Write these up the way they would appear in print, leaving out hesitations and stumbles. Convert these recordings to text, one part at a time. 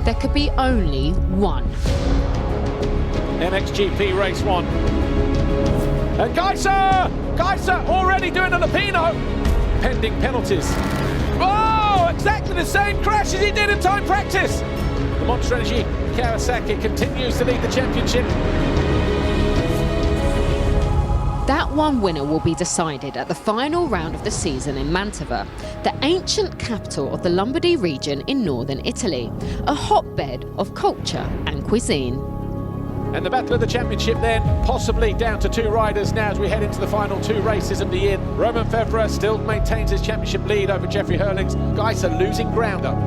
there could be only one. MXGP Race 1. And Geiser already doing a Lapino. Pending penalties. Oh, exactly the same crash as he did in time practice. The Monster Energy Kawasaki continues to lead the championship. That one winner will be decided at the final round of the season in Mantova, the ancient capital of the Lombardy region in northern Italy, a hotbed of culture and cuisine. And the battle of the championship then, possibly down to 2 riders now as we head into the final 2 races of the year. Romain Febvre still maintains his championship lead over Jeffrey Herlings. Geiser losing ground up.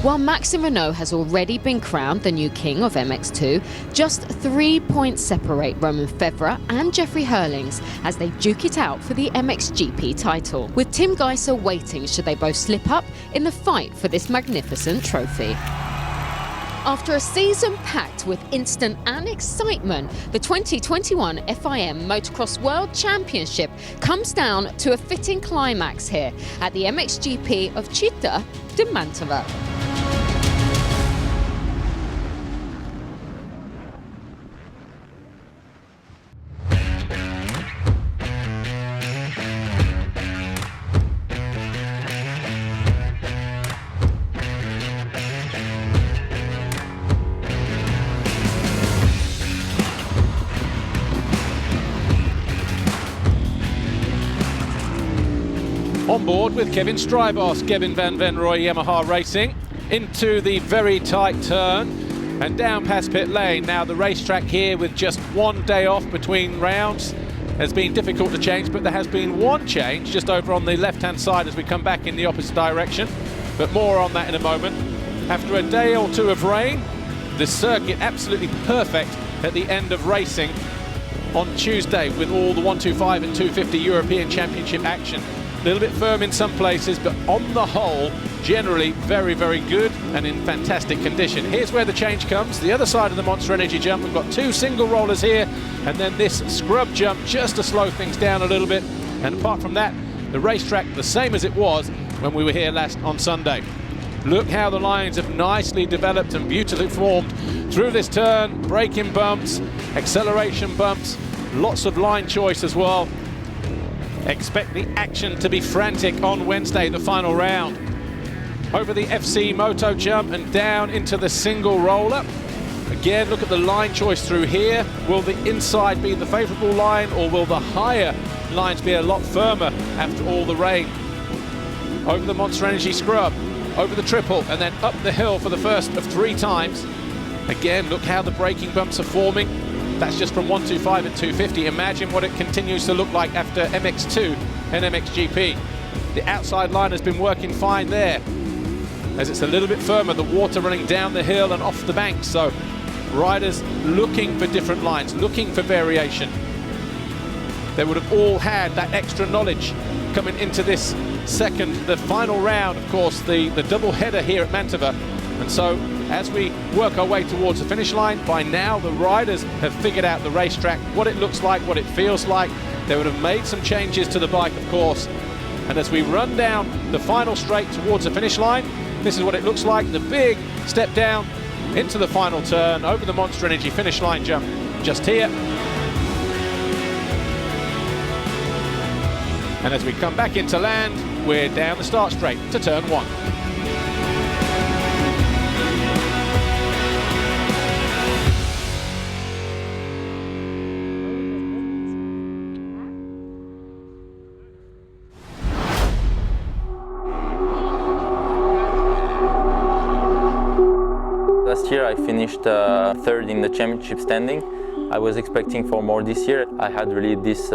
While Maxime Renaux has already been crowned the new king of MX2, just 3 points separate Romain Febvre and Jeffrey Herlings as they duke it out for the MXGP title, with Tim Geiser waiting should they both slip up in the fight for this magnificent trophy. After a season packed with instant and excitement, the 2021 FIM Motocross World Championship comes down to a fitting climax here at the MXGP of Citta di Mantova. On board with Kevin Strijbos, Kevin van Venrooy, Yamaha Racing, into the very tight turn and down past pit lane. Now the racetrack here with just 1 day off between rounds has been difficult to change, but there has been one change just over on the left-hand side as we come back in the opposite direction. But more on that in a moment. After a day or 2 of rain, the circuit absolutely perfect at the end of racing on Tuesday with all the 125 and 250 European Championship action. A little bit firm in some places, but on the whole, generally very, very good and in fantastic condition. Here's where the change comes. The other side of the Monster Energy jump, we've got 2 single rollers here, and then this scrub jump just to slow things down a little bit. And apart from that, the racetrack the same as it was when we were here last on Sunday. Look how the lines have nicely developed and beautifully formed through this turn. Braking bumps, acceleration bumps, lots of line choice as well. Expect the action to be frantic on Wednesday, the final round. Over the FC Moto jump and down into the single roller. Again, look at the line choice through here. Will the inside be the favourable line, or will the higher lines be a lot firmer after all the rain? Over the Monster Energy scrub, over the triple, and then up the hill for the first of 3 times. Again, look how the braking bumps are forming. That's just from 125 and 250. Imagine what it continues to look like after MX2 and MXGP. The outside line has been working fine there, as it's a little bit firmer, the water running down the hill and off the bank. So riders looking for different lines, looking for variation. They would have all had that extra knowledge coming into this the final round, of course, the double header here at Mantova. And so as we work our way towards the finish line, by now the riders have figured out the racetrack, what it looks like, what it feels like. They would have made some changes to the bike, of course. And as we run down the final straight towards the finish line, this is what it looks like. The big step down into the final turn over the Monster Energy finish line jump just here. And as we come back into land, we're down the start straight to turn 1. Last year I finished 3rd in the championship standing. I was expecting for more this year. I had really this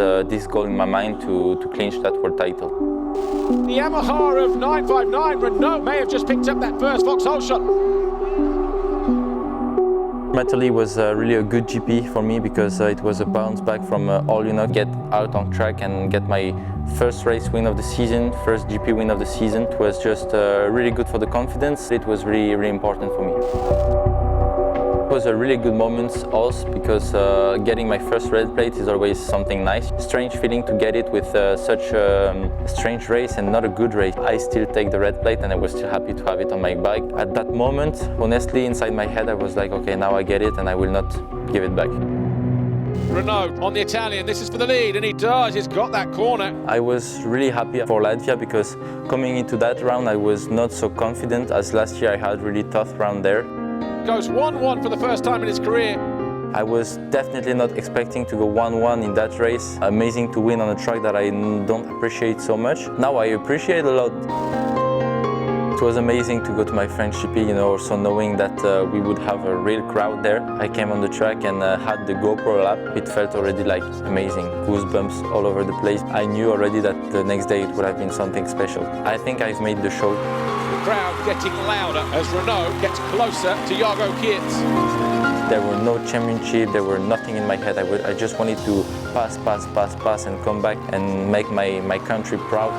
goal in my mind to clinch that world title. The Yamaha of 959, Renaux may have just picked up that first Vauxhall shot. Italy was really a good GP for me because it was a bounce back from get out on track and get my first race win of the season, first GP win of the season. It was just really good for the confidence. It was really, really important for me. It was a really good moment also because getting my first red plate is always something nice. Strange feeling to get it with such a strange race and not a good race. I still take the red plate and I was still happy to have it on my bike. At that moment, honestly, inside my head, I was like, okay, now I get it and I will not give it back. Renaux on the Italian, this is for the lead, and he does, he's got that corner. I was really happy for Latvia because coming into that round I was not so confident as last year I had really tough round there. Goes 1-1 for the first time in his career. I was definitely not expecting to go 1-1 in that race. Amazing to win on a track that I don't appreciate so much. Now I appreciate a lot. It was amazing to go to my French GP, also knowing that we would have a real crowd there. I came on the track and had the GoPro lap. It felt already like amazing, goosebumps all over the place. I knew already that the next day it would have been something special. I think I've made the show. The crowd getting louder as Renaux gets closer to Jago Kiets. There were no championship, there were nothing in my head. I just wanted to pass and come back and make my country proud.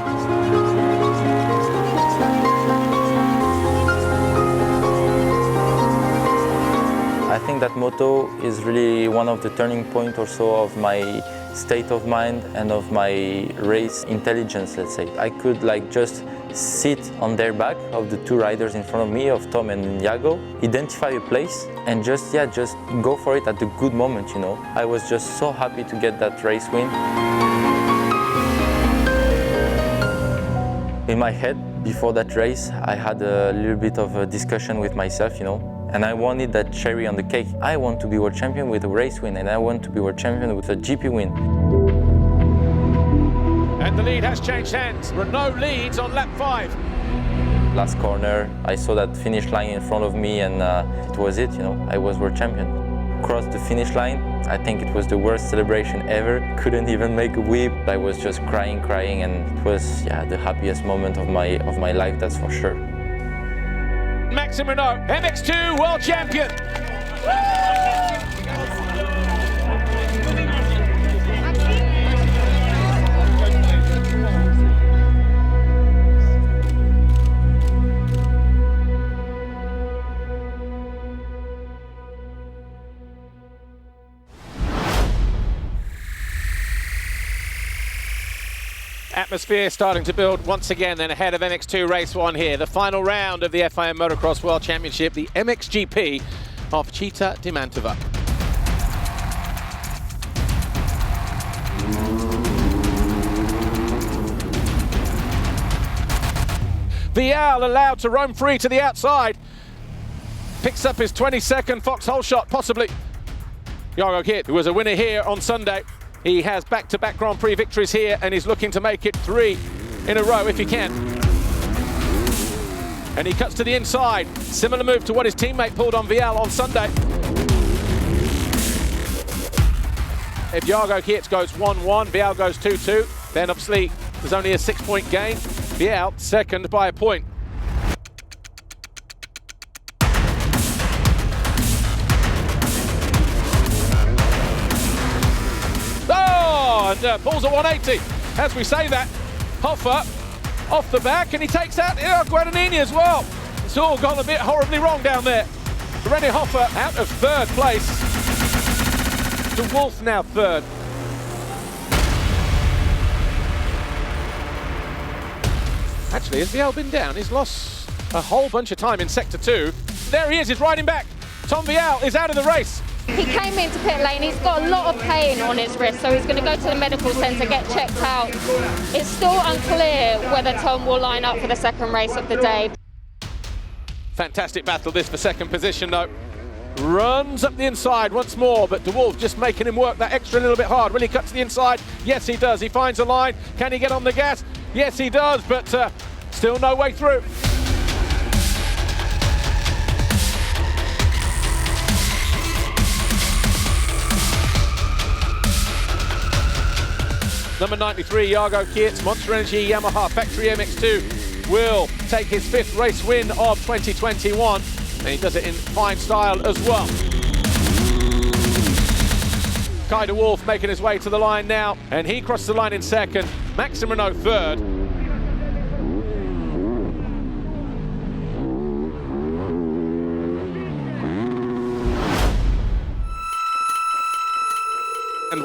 I think that moto is really one of the turning points also of my state of mind and of my race intelligence, let's say. I could just sit on their back of the two riders in front of me, of Tom and Jago, identify a place and just go for it at the good moment, I was just so happy to get that race win. In my head, before that race, I had a little bit of a discussion with myself, and I wanted that cherry on the cake. I want to be world champion with a race win, and I want to be world champion with a GP win. And the lead has changed hands. Renaux leads on lap 5. Last corner, I saw that finish line in front of me, and it was it, I was world champion. Crossed the finish line, I think it was the worst celebration ever. Couldn't even make a whip. I was just crying, and it was the happiest moment of my life, that's for sure. Maxime Renaux, MX2 World Champion. Atmosphere starting to build once again then ahead of MX2 Race 1 here. The final round of the FIM Motocross World Championship, the MXGP of Citta di Mantova. Vial allowed to roam free to the outside. Picks up his 22nd foxhole shot, possibly. Jago Kiets, who was a winner here on Sunday. He has back-to-back Grand Prix victories here and he's looking to make it 3 in a row if he can. And he cuts to the inside. Similar move to what his teammate pulled on Vial on Sunday. If Jago Kiets goes 1-1, Vial goes 2-2, then obviously there's only a 6-point gain. Vial second by a point. And pulls a 180. As we say that, Hoffer off the back and he takes out Guadagnini as well. It's all gone a bit horribly wrong down there. Renaux Hoffer out of third place. De Wolf now third. Actually, has Vial been down? He's lost a whole bunch of time in sector 2. There he is, he's riding back. Tom Vial is out of the race. He came into pit lane, he's got a lot of pain on his wrist, so he's going to go to the medical centre, get checked out. It's still unclear whether Tom will line up for the second race of the day. Fantastic battle this for second position though. Runs up the inside once more, but De Wolf just making him work that extra little bit hard. Will he cut to the inside? Yes, he does. He finds a line. Can he get on the gas? Yes, he does, but still no way through. Number 93, Jago Kiets, Monster Energy Yamaha Factory MX2 will take his 5th race win of 2021. And he does it in fine style as well. Kai De Wolf making his way to the line now, and he crosses the line in second. Maxime Renaux third.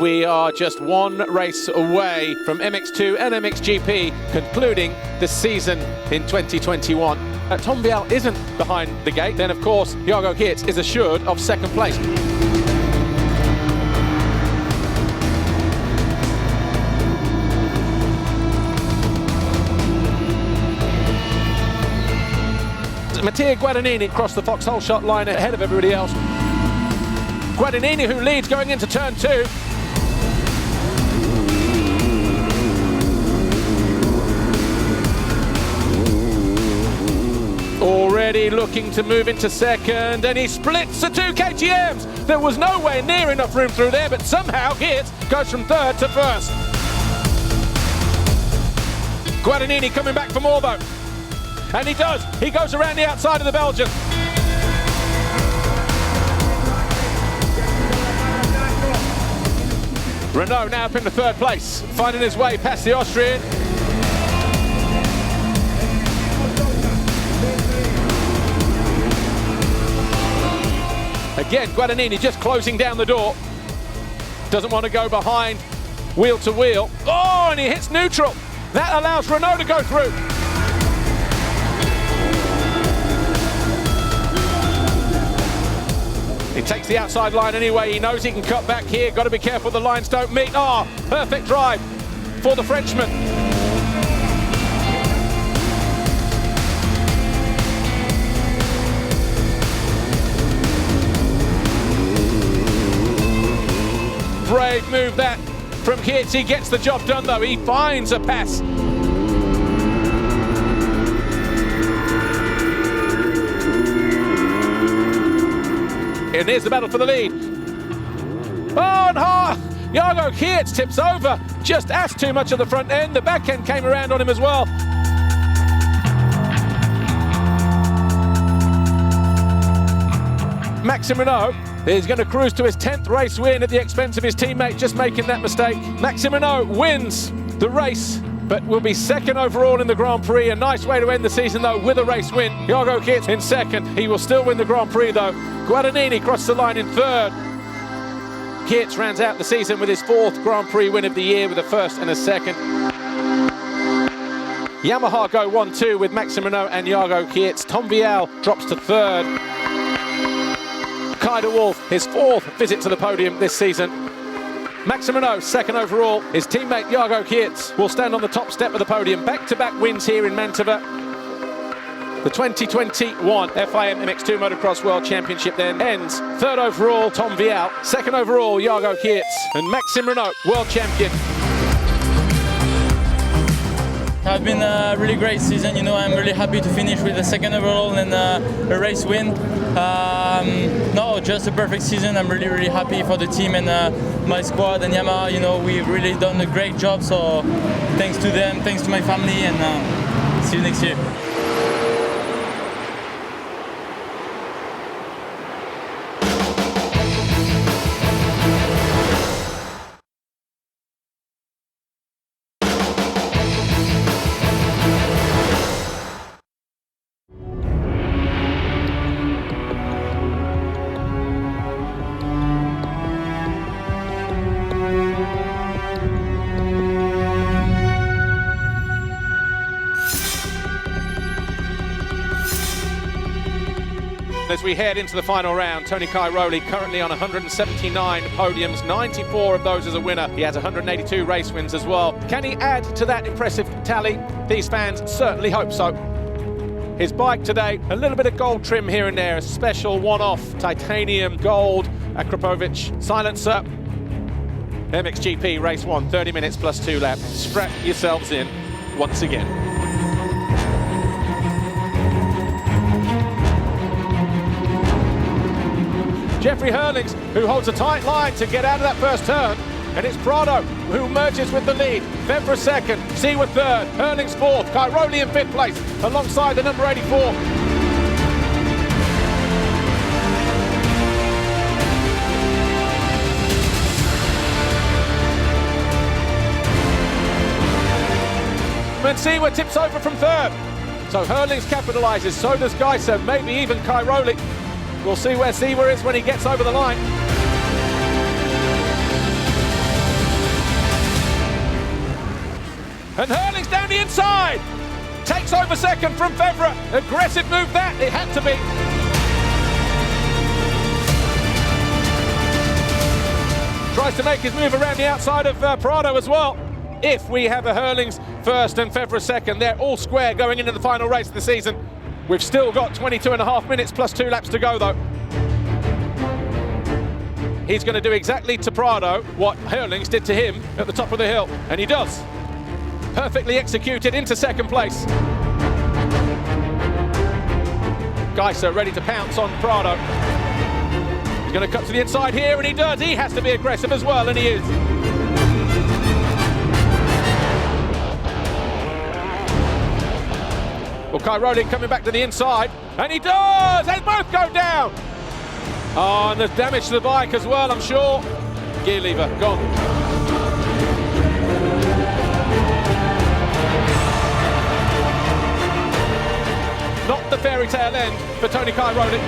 we are just one race away from MX2 and MXGP concluding the season in 2021. Tom Vial isn't behind the gate, then of course Jago Geerts is assured of second place. Mattia Guadagnini across the foxhole shot line ahead of everybody else. Guadagnini who leads going into turn 2. Already looking to move into second, and he splits the 2 KTMs. There was nowhere near enough room through there, but somehow Geerts goes from third to first. Guadagnini coming back for more though. And he does. He goes around the outside of the Belgian. Renaux now up into third place, finding his way past the Austrian. Again, Guadagnini just closing down the door. Doesn't want to go behind wheel to wheel. Oh, and he hits neutral. That allows Renaux to go through. He takes the outside line anyway. He knows he can cut back here. Got to be careful the lines don't meet. Oh, perfect drive for the Frenchman. Brave move that from Geerts. He gets the job done though. He finds a pass. And here's the battle for the lead. Oh, and Jago Geerts tips over. Just asked too much of the front end. The back end came around on him as well. Maxime Renaux is going to cruise to his 10th race win at the expense of his teammate just making that mistake. Maxime Renaux wins the race, but will be second overall in the Grand Prix. A nice way to end the season though with a race win. Jago Geerts in second. He will still win the Grand Prix though. Guadagnini crosses the line in third. Geerts rounds out the season with his 4th Grand Prix win of the year with a first and a second. Yamaha go 1-2 with Maxime Renaux and Jago Geerts. Tom Vial drops to third. Kai de Wolf, his 4th visit to the podium this season. Maxime Renaux, second overall. His teammate Jago Geerts will stand on the top step of the podium. Back-to-back wins here in Mantova. The 2021 FIM MX2 Motocross World Championship then ends. Third overall, Tom Vial. Second overall, Jago Geerts. And Maxime Renaux, World Champion. It's been a really great season. You know, I'm really happy to finish with the second overall and a race win. No, just a perfect season. I'm really, really happy for the team and my squad and Yamaha. You know, we've really done a great job. So thanks to them, thanks to my family, and see you next year. As we head into the final round, Tony Cairoli currently on 179 podiums, 94 of those as a winner. He has 182 race wins as well. Can he add to that impressive tally? These fans certainly hope so. His bike today, a little bit of gold trim here and there, a special one-off titanium gold Akrapovic silencer. MXGP race 1, 30 minutes plus 2 laps. Strap yourselves in once again. Jeffrey Herlings, who holds a tight line to get out of that first turn, and it's Prado who merges with the lead. Febvre second, Seaworth third, Herlings fourth, Cairoli in 5th place, alongside the number 84. And Seaworth tips over from third. So Herlings capitalises, so does Geiser, maybe even Cairoli. We'll see where Seaworth is when he gets over the line. And Herlings down the inside. Takes over second from Febvre. Aggressive move that, it had to be. Tries to make his move around the outside of Prado as well. If we have a Herlings first and Febvre second, they're all square going into the final race of the season. We've still got 22.5 minutes plus 2 laps to go though. He's going to do exactly to Prado what Herlings did to him at the top of the hill, and he does. Perfectly executed into second place. Geiser ready to pounce on Prado. He's going to cut to the inside here, and he does. He has to be aggressive as well, and he is. Well, Cairoli coming back to the inside, and he does! They both go down! Oh, and there's damage to the bike as well, I'm sure. Gear lever, gone. Not the fairy tale end for Tony Cairoli.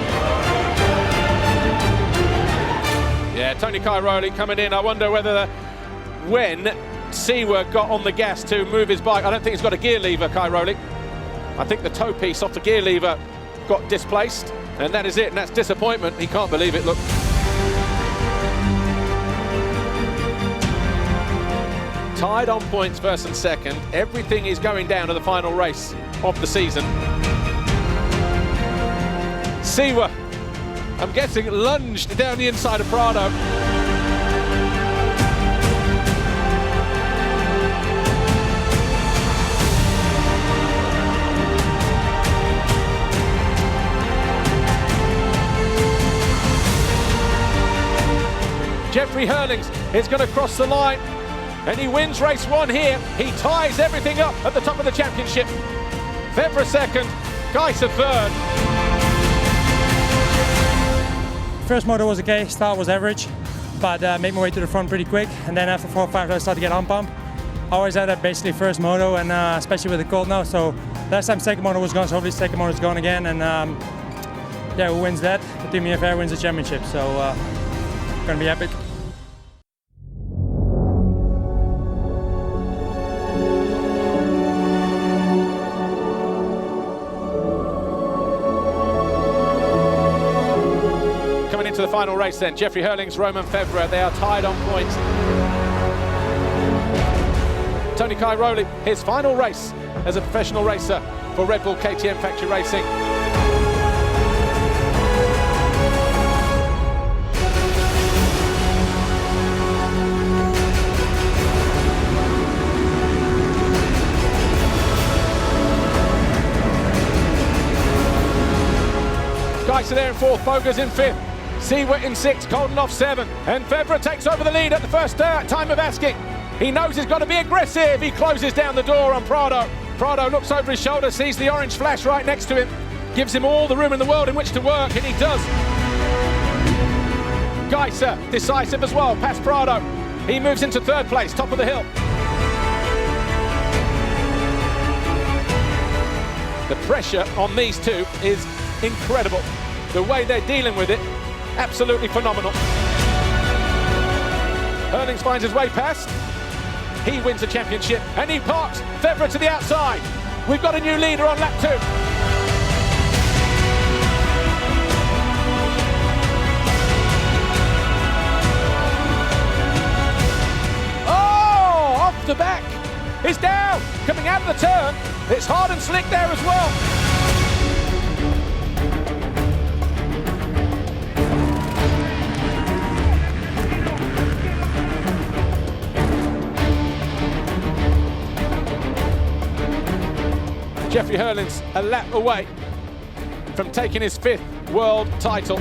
Yeah, Tony Cairoli coming in. I wonder whether when Citta got on the gas to move his bike, I don't think he's got a gear lever, Cairoli. I think the toe piece off the gear lever got displaced, and that is it, and that's disappointment. He can't believe it, look. Tied on points, first and second. Everything is going down to the final race of the season. Citta, I'm guessing, lunged down the inside of Prado. Jeffrey Herlings is going to cross the line, and he wins race 1 here. He ties everything up at the top of the championship. Febvre second, Geiser third. First motor was okay, start was average, but made my way to the front pretty quick, and then after 4 or 5 I started to get on pump. I always had that basically first moto, and especially with the cold now, so last time second motor was gone, so hopefully second motor is gone again, and yeah, who wins that? The Team EFR wins the championship, so gonna be epic. Coming into the final race then, Jeffrey Herlings, Romain Febvre, they are tied on points. Tony Cairoli, his final race as a professional racer for Red Bull KTM Factory Racing. Geiser there in 4th, Boga's in 5th, Citta in 6th, Koldenhoff 7th, and Febvre takes over the lead at the first time of asking. He knows he's got to be aggressive. He closes down the door on Prado. Prado looks over his shoulder, sees the orange flash right next to him, gives him all the room in the world in which to work, and he does. Geiser, decisive as well, past Prado. He moves into 3rd place, top of the hill. The pressure on these two is incredible. The way they're dealing with it, absolutely phenomenal. Herlings finds his way past. He wins the championship, and he parks Febvre to the outside. We've got a new leader on lap 2. Oh, off the back. He's down, coming out of the turn. It's hard and slick there as well. Jeffrey Herlings a lap away from taking his 5th world title.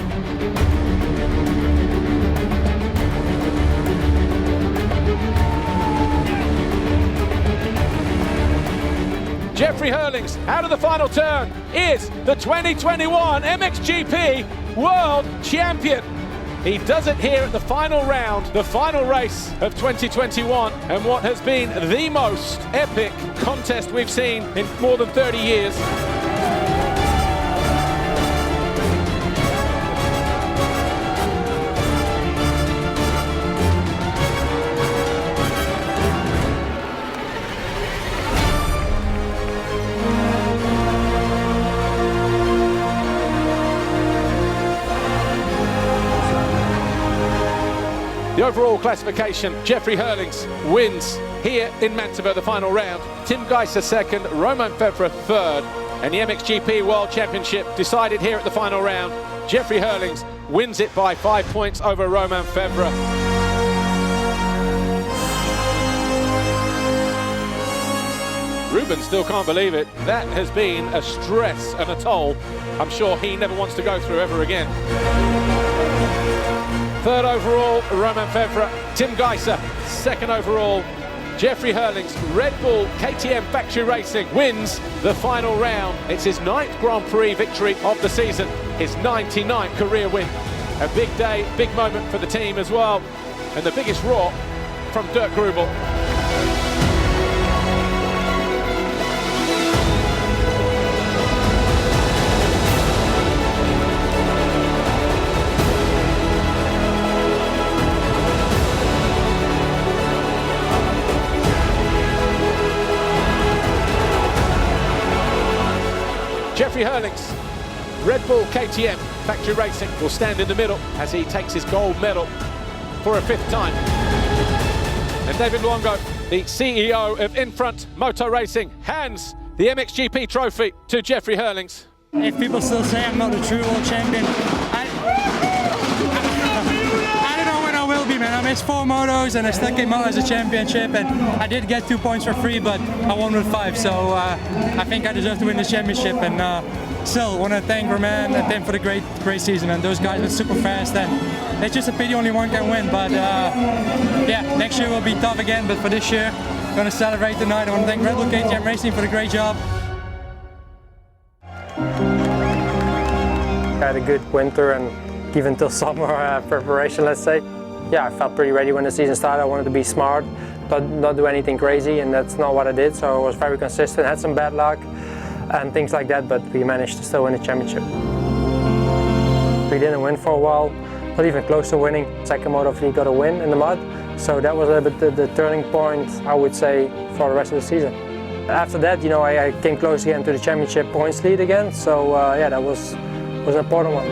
Jeffrey Herlings out of the final turn is the 2021 MXGP World Champion. He does it here at the final round, the final race of 2021, and what has been the most epic contest we've seen in more than 30 years. The overall classification, Jeffrey Herlings wins here in Mantova, the final round. Tim Geiser second, Romain Febvre third. And the MXGP World Championship decided here at the final round. Jeffrey Herlings wins it by 5 points over Romain Febvre. Ruben still can't believe it. That has been a stress and a toll I'm sure he never wants to go through ever again. Third overall, Romain Febvre. Tim Geiser, second overall. Jeffrey Herlings, Red Bull KTM Factory Racing, wins the final round. It's his 9th Grand Prix victory of the season, his 99th career win. A big day, big moment for the team as well. And the biggest roar from Dirk Grubel. Jeffrey Herlings, Red Bull KTM Factory Racing, will stand in the middle as he takes his gold medal for a 5th time. And David Luongo, the CEO of In-Front Motor Racing, hands the MXGP trophy to Jeffrey Herlings. If people still say I'm not a true world champion, I don't know when I will be, man. I missed 4 motos and I still came out as a championship, and I did get 2 points for free, but I won with 5, so I think I deserve to win this championship. And still want to thank Romain and Tim for the great season, and those guys are super fast, and it's just a pity only one can win. But yeah, next year will be tough again, but for this year, I'm going to celebrate tonight. I want to thank Red Bull KTM Racing for the great job. I had a good winter and even till summer preparation, let's say. Yeah, I felt pretty ready when the season started. I wanted to be smart, not do anything crazy, and that's not what I did. So I was very consistent, had some bad luck and things like that, but we managed to still win the championship. We didn't win for a while, not even close to winning. Second moto we got a win in the mud, so that was a little bit the turning point, I would say, for the rest of the season. After that, you know, I came close again to the championship points lead again, so yeah, that was an important one.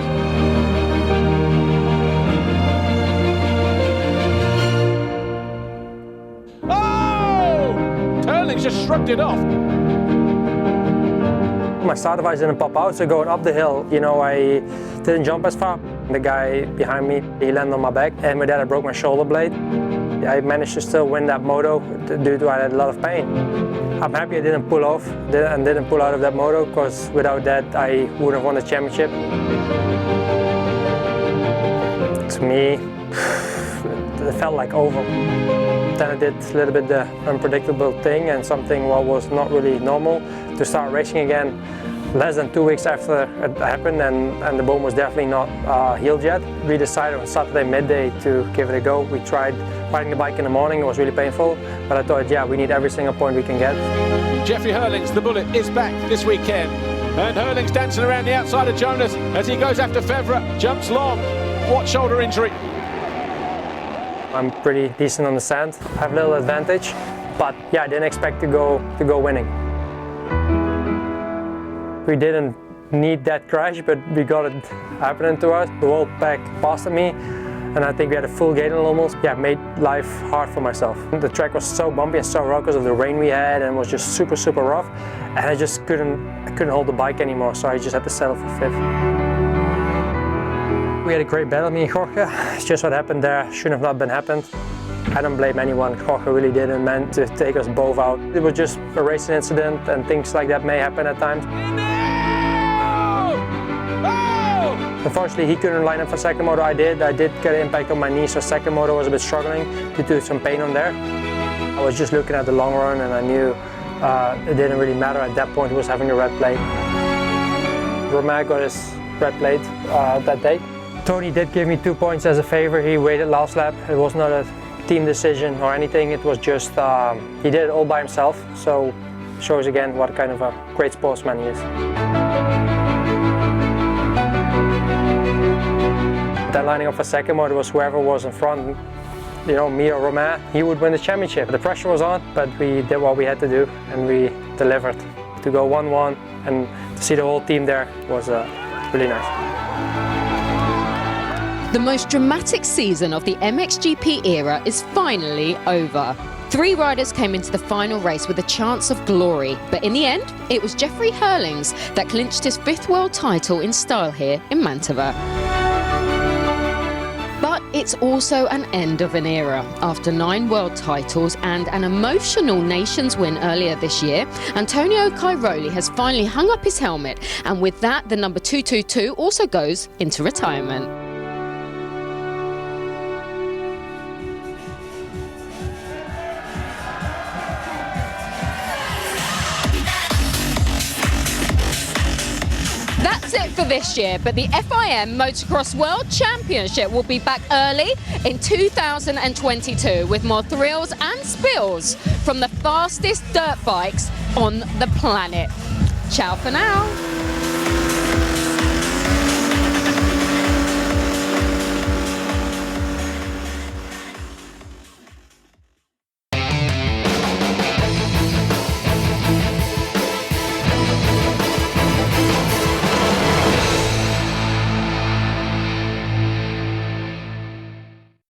Herlings just shrugged it off. My start device didn't pop out, so going up the hill, you know, I didn't jump as far. The guy behind me, he landed on my back, and with that I broke my shoulder blade. I managed to still win that moto due to I had a lot of pain. I'm happy I didn't pull off and didn't pull out of that moto, because without that I wouldn't have won the championship. To me, it felt like over. Then I did a little bit the unpredictable thing and something what was not really normal, to start racing again less than 2 weeks after it happened, and the bone was definitely not healed yet. We decided on Saturday midday to give it a go. We tried riding the bike in the morning, it was really painful, but I thought, yeah, we need every single point we can get. Jeffrey Herlings, the bullet, is back this weekend. And Herlings dancing around the outside of Jonas as he goes after Febvre, jumps long. What shoulder injury? I'm pretty decent on the sand. I have a little advantage, but yeah, I didn't expect to go winning. We didn't need that crash, but we got it happening to us. The whole pack passed me, and I think we had a full gate on almost. Yeah, made life hard for myself. The track was so bumpy and so rough because of the rain we had, and it was just super, super rough. And I just couldn't hold the bike anymore, so I just had to settle for 5th. We had a great battle, me and Jorge. It's just what happened there shouldn't have not been happened. I don't blame anyone. Jorge really didn't meant to take us both out. It was just a racing incident, and things like that may happen at times. Unfortunately, he couldn't line up for second moto. I did get an impact on my knee, so second moto was a bit struggling due to some pain on there. I was just looking at the long run, and I knew it didn't really matter at that point. He was having a red plate. Romain got his red plate that day. Tony did give me 2 points as a favor. He waited last lap. It was not a team decision or anything. It was just, he did it all by himself. So shows again what kind of a great sportsman he is. That lining up for second moto was whoever was in front, you know, me or Romain, he would win the championship. The pressure was on, but we did what we had to do, and we delivered. To go 1-1 and to see the whole team there was really nice. The most dramatic season of the MXGP era is finally over. 3 riders came into the final race with a chance of glory, but in the end, it was Jeffrey Herlings that clinched his 5th world title in style here in Mantova. But it's also an end of an era. After 9 world titles and an emotional Nations win earlier this year, Antonio Cairoli has finally hung up his helmet, and with that, the number 222 also goes into retirement. That's it for this year, but the FIM Motocross World Championship will be back early in 2022 with more thrills and spills from the fastest dirt bikes on the planet. Ciao for now.